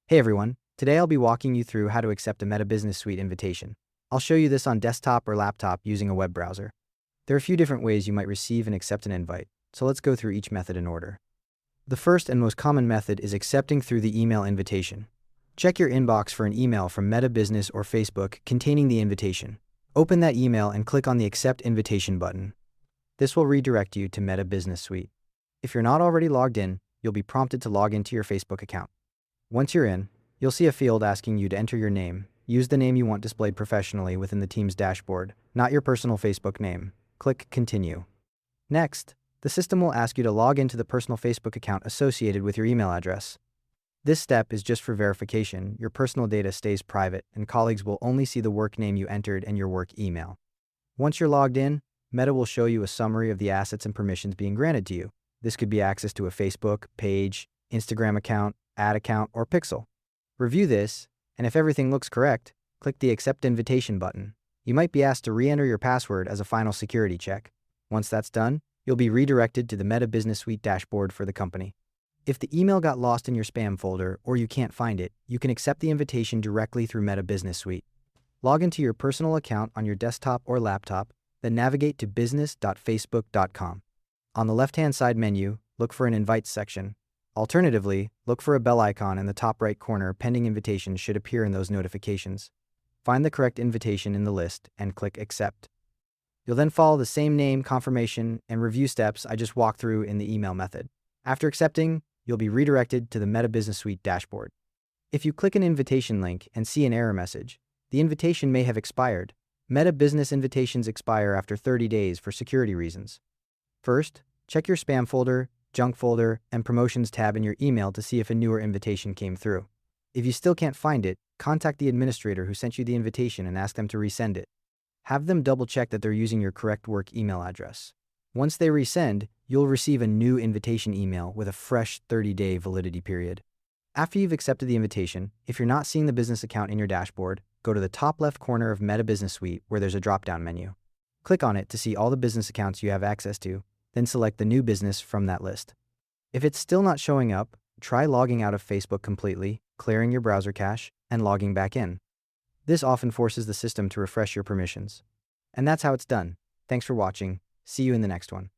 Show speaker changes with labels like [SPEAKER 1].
[SPEAKER 1] Hey everyone, today I'll be walking you through how to accept a Meta Business Suite invitation. I'll show you this on desktop or laptop using a web browser. There are a few different ways you might receive and accept an invite, so let's go through each method in order. The first and most common method is accepting through the email invitation. Check your inbox for an email from Meta Business or Facebook containing the invitation. Open that email and click on the Accept Invitation button. This will redirect you to Meta Business Suite. If you're not already logged in, you'll be prompted to log into your Facebook account. Once you're in, you'll see a field asking you to enter your name. Use the name you want displayed professionally within the team's dashboard, not your personal Facebook name. Click Continue. Next, the system will ask you to log into the personal Facebook account associated with your email address. This step is just for verification. Your personal data stays private, and colleagues will only see the work name you entered and your work email. Once you're logged in, Meta will show you a summary of the assets and permissions being granted to you. This could be access to a Facebook page, Instagram account, ad account, or pixel. Review this, and if everything looks correct, click the Accept Invitation button. You might be asked to re-enter your password as a final security check. Once that's done, you'll be redirected to the Meta Business Suite dashboard for the company. If the email got lost in your spam folder or you can't find it, you can accept the invitation directly through Meta Business Suite. Log into your personal account on your desktop or laptop, then navigate to business.facebook.com. On the left-hand side menu, look for an Invites section. Alternatively, look for a bell icon in the top right corner. Pending invitations should appear in those notifications. Find the correct invitation in the list and click Accept. You'll then follow the same name, confirmation, and review steps I just walked through in the email method. After accepting, you'll be redirected to the Meta Business Suite dashboard. If you click an invitation link and see an error message, the invitation may have expired. Meta Business invitations expire after 30 days for security reasons. First, check your spam folder, junk folder, and promotions tab in your email to see if a newer invitation came through. If you still can't find it, contact the administrator who sent you the invitation and ask them to resend it. Have them double check that they're using your correct work email address. Once they resend, you'll receive a new invitation email with a fresh 30-day validity period. After you've accepted the invitation, if you're not seeing the business account in your dashboard, go to the top left corner of Meta Business Suite where there's a drop-down menu. Click on it to see all the business accounts you have access to, then select the new business from that list. If it's still not showing up, try logging out of Facebook completely, clearing your browser cache, and logging back in. This often forces the system to refresh your permissions. And that's how it's done. Thanks for watching. See you in the next one.